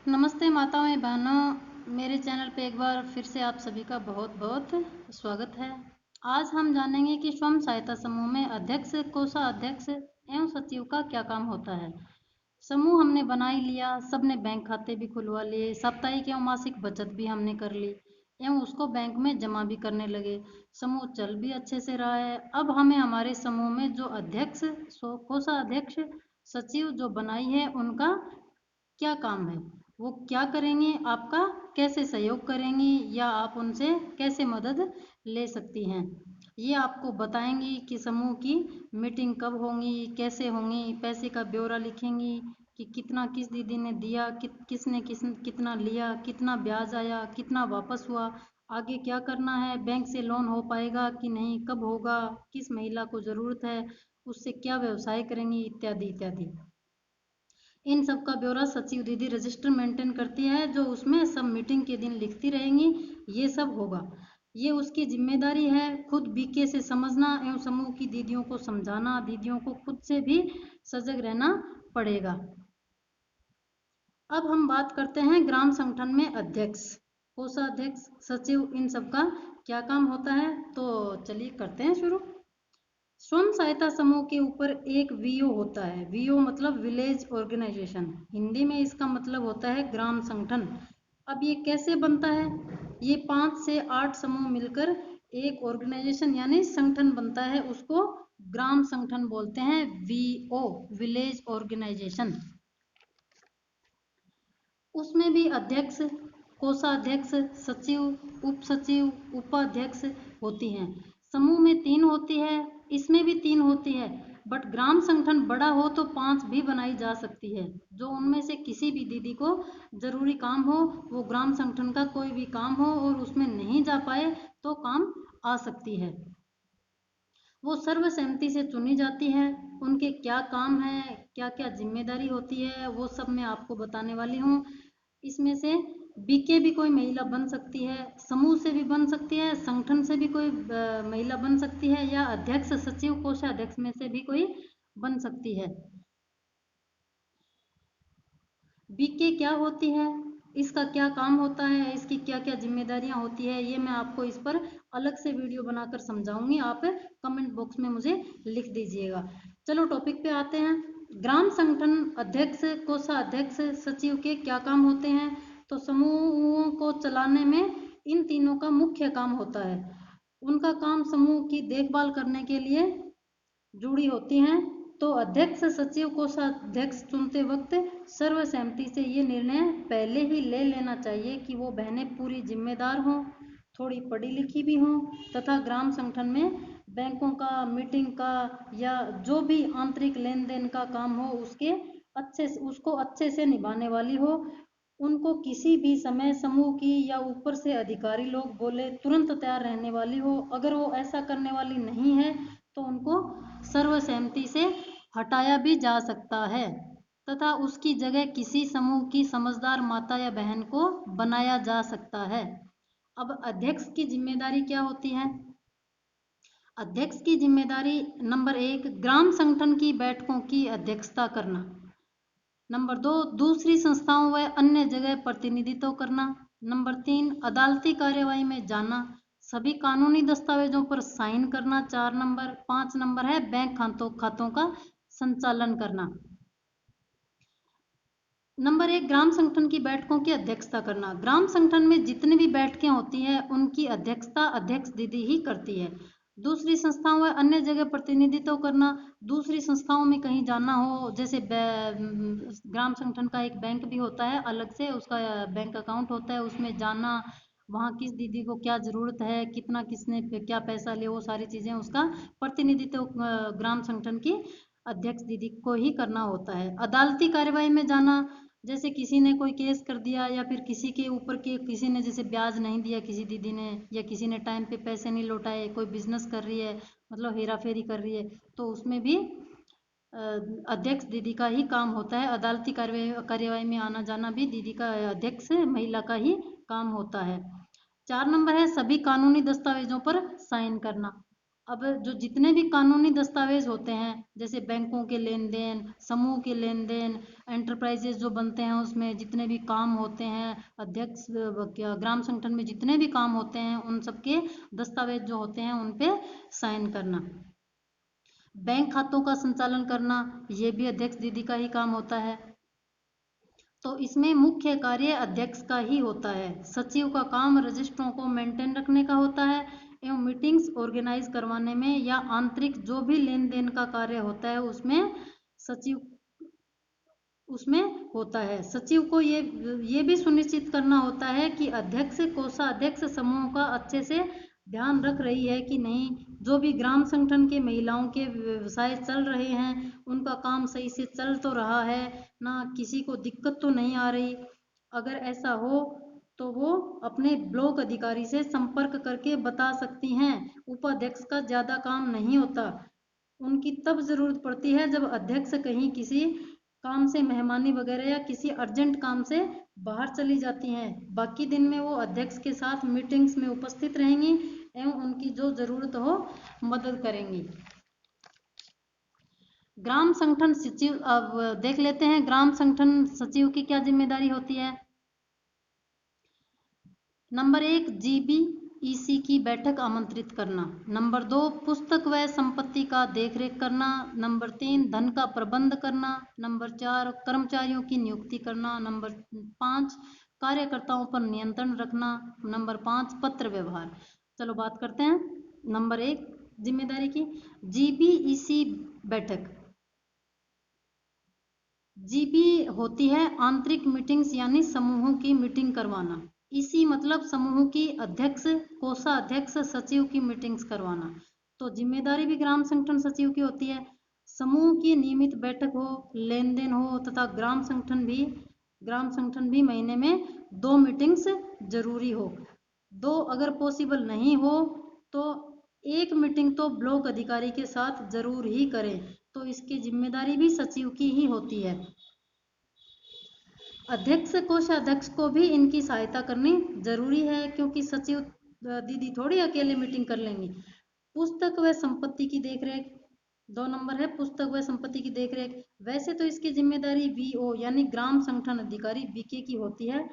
नमस्ते माताओं एवं बहनों, मेरे चैनल पे एक बार फिर से आप सभी का बहुत बहुत स्वागत है। आज हम जानेंगे कि स्वयं सहायता समूह में अध्यक्ष, कोषाध्यक्ष एवं सचिव का क्या काम होता है। समूह हमने बना ही लिया, सबने बैंक खाते भी खुलवा लिए, साप्ताहिक एवं मासिक बचत भी हमने कर ली एवं उसको बैंक में जमा भी करने लगे। समूह चल भी अच्छे से रहा है। अब हमें हमारे समूह में जो अध्यक्ष, कोषाध्यक्ष, सचिव जो बनाई है उनका क्या काम है, वो क्या करेंगे, आपका कैसे सहयोग करेंगी या आप उनसे कैसे मदद ले सकती हैं, ये आपको बताएंगी कि समूह की मीटिंग कब होंगी, कैसे होंगी, पैसे का ब्यौरा लिखेंगी कि कितना किस दीदी ने दिया, किसने कितना लिया, कितना ब्याज आया, कितना वापस हुआ, आगे क्या करना है, बैंक से लोन हो पाएगा कि नहीं, कब होगा, किस महिला को ज़रूरत है, उससे क्या व्यवसाय करेंगी, इत्यादि इत्यादि। इन सब का ब्यौरा सचिव दीदी रजिस्टर मेंटेन करती है, जो उसमें सब मीटिंग के दिन लिखती रहेंगी। ये सब होगा, ये उसकी जिम्मेदारी है। खुद बीके से समझना एवं समूह की दीदियों को समझाना, दीदियों को खुद से भी सजग रहना पड़ेगा। अब हम बात करते हैं ग्राम संगठन में अध्यक्ष, कोषाध्यक्ष, सचिव, इन सब का क्या काम होता है। तो चलिए करते हैं शुरू। स्वयं सहायता समूह के ऊपर एक वीओ होता है। वीओ मतलब विलेज ऑर्गेनाइजेशन, हिंदी में इसका मतलब होता है ग्राम संगठन। अब ये कैसे बनता है, ये 5 से 8 समूह मिलकर एक ऑर्गेनाइजेशन यानी संगठन बनता है, उसको ग्राम संगठन बोलते हैं। VO village organisation. उसमें भी अध्यक्ष, कोषाध्यक्ष, सचिव, उप सचिव, उपाध्यक्ष होती हैं। समूह में 3 होती है, इसमें भी 3 होती है, बट ग्राम संगठन बड़ा हो तो 5 भी बनाई जा सकती है। जो उनमें से किसी भी दीदी को जरूरी काम हो, वो ग्राम संगठन का कोई भी काम हो और उसमें नहीं जा पाए तो काम आ सकती है। वो सर्वसहमति से चुनी जाती है। उनके क्या काम है, क्या क्या जिम्मेदारी होती है, वो सब मैं आपको बताने वाली हूँ। इसमें से बीके भी कोई महिला बन सकती है, समूह से भी बन सकती है, संगठन से भी कोई महिला बन सकती है, या अध्यक्ष, सचिव, कोषाध्यक्ष में से भी कोई बन सकती है। बीके क्या होती है, इसका क्या काम होता है, इसकी क्या क्या जिम्मेदारियां होती है, ये मैं आपको इस पर अलग से वीडियो बनाकर समझाऊंगी। आप कमेंट बॉक्स में मुझे लिख दीजिएगा। चलो टॉपिक पे आते हैं। ग्राम संगठन अध्यक्ष, कोषाध्यक्ष, सचिव के क्या काम होते हैं। तो समूहों को चलाने में इन तीनों का मुख्य काम होता है। उनका काम समूह की देखभाल करने के लिए जुड़ी होती हैं। तो अध्यक्ष, सचिव, कोषाध्यक्ष चुनते वक्त सर्वसहमति से ये निर्णय पहले ही ले लेना चाहिए कि वो बहनें पूरी जिम्मेदार हों, थोड़ी पढ़ी लिखी भी हों, तथा ग्राम संगठन में बैंकों का, मीटिंग का या जो भी आंतरिक लेन देन का काम हो उसको अच्छे से निभाने वाली हो। उनको किसी भी समय समूह की या ऊपर से अधिकारी लोग बोले तुरंत तैयार रहने वाली हो। अगर वो ऐसा करने वाली नहीं है तो उनको सर्वसहमति से हटाया भी जा सकता है तथा उसकी जगह किसी समूह की समझदार माता या बहन को बनाया जा सकता है। अब अध्यक्ष की जिम्मेदारी क्या होती है। अध्यक्ष की जिम्मेदारी नंबर 1, ग्राम संगठन की बैठकों की अध्यक्षता करना। नंबर 2, दूसरी संस्थाओं व अन्य जगह प्रतिनिधित्व करना। नंबर 3, अदालती कार्यवाही में जाना, सभी कानूनी दस्तावेजों पर साइन करना। 4 नंबर। 5 नंबर है बैंक खातों का संचालन करना। नंबर 1, ग्राम संगठन की बैठकों की अध्यक्षता करना। ग्राम संगठन में जितनी भी बैठकें होती हैं उनकी अध्यक्षता अध्यक्ष दीदी ही करती है। दूसरी संस्थाओं व अन्य जगह प्रतिनिधित्व करना, दूसरी संस्थाओं में कहीं जाना हो, जैसे ग्राम संगठन का एक बैंक भी होता है अलग से, उसका बैंक अकाउंट होता है, उसमें जाना, वहाँ किस दीदी को क्या ज़रूरत है, कितना किसने क्या पैसा ले, वो सारी चीज़ें उसका प्रतिनिधित्व ग्राम संगठन की अध्यक्ष दीदी को ही करना होता है। अदालती कार्यवाही में जाना, जैसे किसी ने कोई केस कर दिया या फिर किसी के ऊपर के किसी ने जैसे ब्याज नहीं दिया किसी दीदी ने, या किसी ने टाइम पे पैसे नहीं लौटाए, कोई बिजनेस कर रही है मतलब हेरा फेरी कर रही है, तो उसमें भी अध्यक्ष दीदी का ही काम होता है। अदालती कार्यवाही में आना जाना भी दीदी का, अध्यक्ष महिला का ही काम होता है। 4 नंबर है सभी कानूनी दस्तावेजों पर साइन करना। अब जो जितने भी कानूनी दस्तावेज होते हैं, जैसे बैंकों के लेन देन, समूह के लेन देन, एंटरप्राइजेज जो बनते हैं उसमें जितने भी काम होते हैं, अध्यक्ष क्या ग्राम संगठन में जितने भी काम होते हैं उन सबके दस्तावेज जो होते हैं उन पे साइन करना। बैंक खातों का संचालन करना, ये भी अध्यक्ष दीदी का ही काम होता है। तो इसमें मुख्य कार्य अध्यक्ष का ही होता है। सचिव का काम रजिस्ट्रों को मेंटेन रखने का होता है एवं मीटिंग्स ऑर्गेनाइज करवाने में या आंतरिक जो भी लेन देन का कार्य होता है उसमें सचिव उसमें होता है। सचिव को ये भी सुनिश्चित करना होता है कि अध्यक्ष कोषाध्यक्ष समूह का अच्छे से ध्यान रख रही है कि नहीं, जो भी ग्राम संगठन के महिलाओं के व्यवसाय चल रहे हैं उनका काम सही से चल तो रहा है ना, किसी को दिक्कत तो नहीं आ रही। अगर ऐसा हो तो वो अपने ब्लॉक अधिकारी से संपर्क करके बता सकती हैं। उपाध्यक्ष का ज़्यादा काम नहीं होता, उनकी तब ज़रूरत पड़ती है जब अध्यक्ष कहीं किसी काम से, मेहमानी वगैरह या किसी अर्जेंट काम से बाहर चली जाती हैं। बाकी दिन में वो अध्यक्ष के साथ मीटिंग्स में उपस्थित रहेंगी एवं उनकी जो ज़रूरत हो मदद करेंगी। ग्राम संगठन सचिव, अब देख लेते हैं ग्राम संगठन सचिव की क्या जिम्मेदारी होती है। नंबर 1, GBEC की बैठक आमंत्रित करना। नंबर 2, पुस्तक व संपत्ति का देखरेख करना। नंबर 3, धन का प्रबंध करना। नंबर 4, कर्मचारियों की नियुक्ति करना। नंबर 5, कार्यकर्ताओं पर नियंत्रण रखना। नंबर 5, पत्र व्यवहार। चलो बात करते हैं नंबर 1 जिम्मेदारी की। GBEC बैठक, जीबी होती है आंतरिक मीटिंग्स यानी समूहों की मीटिंग करवाना। इसी मतलब समूह की अध्यक्ष, कोषाध्यक्ष, सचिव की मीटिंग्स करवाना। तो जिम्मेदारी भी ग्राम संगठन सचिव की होती है। समूह की नियमित बैठक हो, लेन देन हो तथा ग्राम संगठन भी महीने में 2 मीटिंग्स जरूरी हो। 2 अगर पॉसिबल नहीं हो तो 1 मीटिंग तो ब्लॉक अधिकारी के साथ जरूर ही करें। तो इसकी जिम्मेदारी भी सचिव की ही होती है। अध्यक्ष कोषाध्यक्ष को भी इनकी सहायता करनी जरूरी है, क्योंकि सचिव दीदी थोड़ी अकेले मीटिंग कर लेंगी। पुस्तक व संपत्ति की देखरेख, 2 नंबर है पुस्तक व संपत्ति की देखरेख। वैसे तो इसकी जिम्मेदारी VO यानी ग्राम संगठन अधिकारी BK की होती है,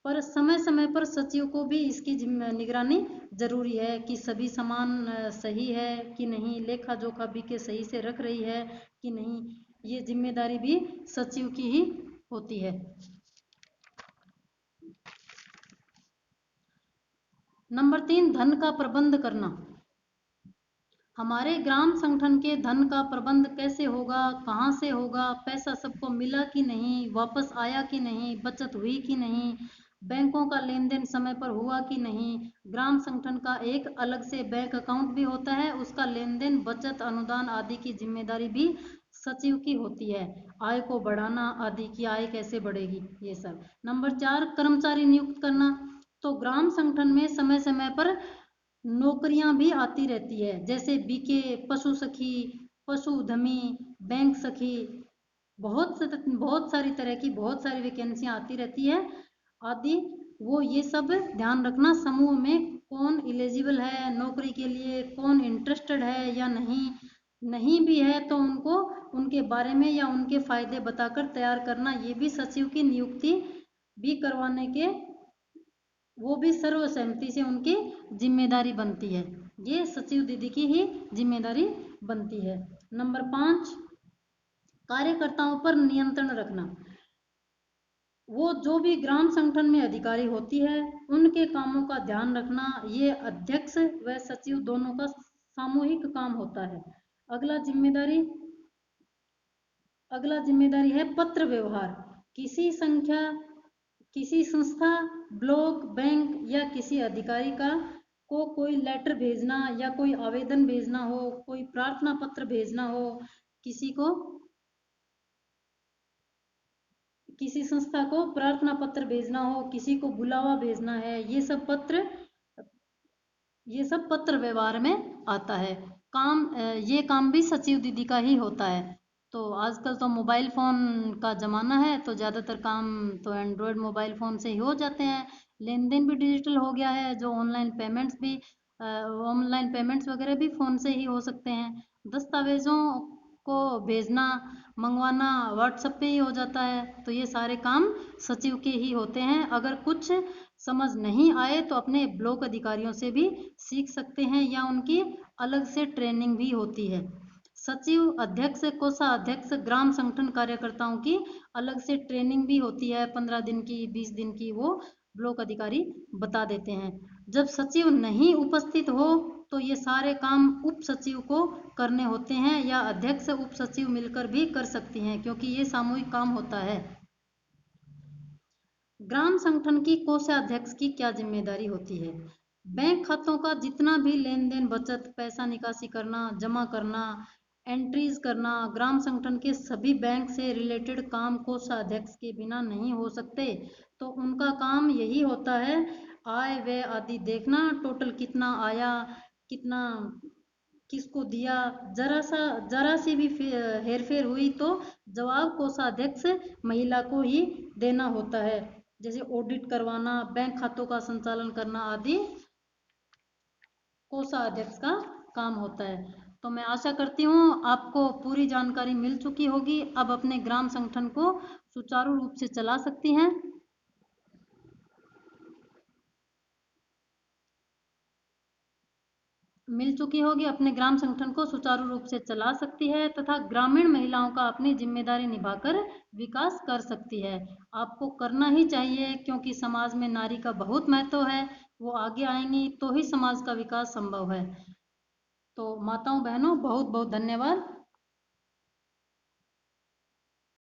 पर समय समय पर सचिव को भी इसकी निगरानी जरूरी है कि सभी सामान सही है कि नहीं, लेखा जोखा BK सही से रख रही है कि नहीं, ये जिम्मेदारी भी सचिव की ही होती है। नंबर 3, धन का प्रबंध करना। हमारे ग्राम संगठन के धन का प्रबंध कैसे होगा, कहाँ से होगा, पैसा सबको मिला कि नहीं, वापस आया कि नहीं, बचत हुई कि नहीं, बैंकों का लेन देन समय पर हुआ कि नहीं। ग्राम संगठन का एक अलग से बैंक अकाउंट भी होता है, उसका लेन देन, बचत, अनुदान आदि की जिम्मेदारी भी सचिव की होती है। आय को बढ़ाना आदि की, आय कैसे बढ़ेगी, ये सब। नंबर 4, कर्मचारी नियुक्त करना। तो ग्राम संगठन में समय समय पर नौकरियां भी आती रहती है, जैसे BK, पशु सखी, पशु उद्यमी, बैंक सखी, बहुत सारी तरह की बहुत सारी वैकेंसियां आती रहती है आदि। वो ये सब ध्यान रखना, समूह में कौन एलिजिबल है नौकरी के लिए, कौन इंटरेस्टेड है या नहीं भी है तो उनको उनके बारे में या उनके फायदे बताकर तैयार करना। ये भी सचिव की नियुक्ति भी करवाने के, वो भी सर्वसहमति से उनकी जिम्मेदारी बनती है। ये सचिव दीदी की ही जिम्मेदारी बनती है। नंबर 5, कार्यकर्ताओं पर नियंत्रण रखना। वो जो भी ग्राम संगठन में अधिकारी होती है उनके कामों का ध्यान रखना, ये अध्यक्ष व सचिव दोनों का सामूहिक काम होता है। अगला जिम्मेदारी है पत्र व्यवहार। किसी संस्था, ब्लॉक, बैंक या किसी अधिकारी को कोई लेटर भेजना या कोई आवेदन भेजना हो, कोई प्रार्थना पत्र भेजना हो, किसी संस्था को प्रार्थना पत्र भेजना हो, किसी को बुलावा भेजना है, ये सब पत्र व्यवहार में आता है। ये काम भी सचिव दीदी का ही होता है। तो आजकल तो मोबाइल फ़ोन का ज़माना है, तो ज़्यादातर काम तो एंड्रॉयड मोबाइल फ़ोन से ही हो जाते हैं। लेन देन भी डिजिटल हो गया है, जो ऑनलाइन पेमेंट्स भी ऑनलाइन पेमेंट्स वगैरह भी फ़ोन से ही हो सकते हैं। दस्तावेज़ों को भेजना मंगवाना व्हाट्सएप पे ही हो जाता है। तो ये सारे काम सचिव के ही होते हैं। अगर कुछ समझ नहीं आए तो अपने ब्लॉक अधिकारियों से भी सीख सकते हैं या उनकी अलग से ट्रेनिंग भी होती है। सचिव, अध्यक्ष, कोषाध्यक्ष, ग्राम संगठन कार्यकर्ताओं की अलग से ट्रेनिंग भी होती है, 15 दिन की, 20 दिन की, वो ब्लॉक अधिकारी बता देते हैं। जब सचिव नहीं उपस्थित हो तो ये सारे काम उप सचिव को करने होते हैं या अध्यक्ष उप सचिव मिलकर भी कर सकती हैं, क्योंकि ये सामूहिक काम होता है। ग्राम संगठन की कोषाध्यक्ष की क्या जिम्मेदारी होती है? बैंक खातों का जितना भी लेन देन, बचत, पैसा निकासी करना, जमा करना, एंट्रीज करना, ग्राम संगठन के सभी बैंक से रिलेटेड काम कोषाध्यक्ष के बिना नहीं हो सकते। तो उनका काम यही होता है, आय व्यय आदि देखना, टोटल कितना आया, कितना किसको दिया, जरा सी भी हेरफेर हुई तो जवाब कोषाध्यक्ष महिला को ही देना होता है। जैसे ऑडिट करवाना, बैंक खातों का संचालन करना आदि कोषाध्यक्ष का काम होता है। तो मैं आशा करती हूँ आपको पूरी जानकारी मिल चुकी होगी। अब अपने ग्राम संगठन को सुचारू रूप से चला सकती हैं। मिल चुकी होगी, अपने ग्राम संगठन को सुचारू रूप से चला सकती है तथा ग्रामीण महिलाओं का अपनी जिम्मेदारी निभाकर विकास कर सकती है। आपको करना ही चाहिए, क्योंकि समाज में नारी का बहुत महत्व है। वो आगे आएंगी तो ही समाज का विकास संभव है। तो माताओं बहनों, बहुत बहुत धन्यवाद।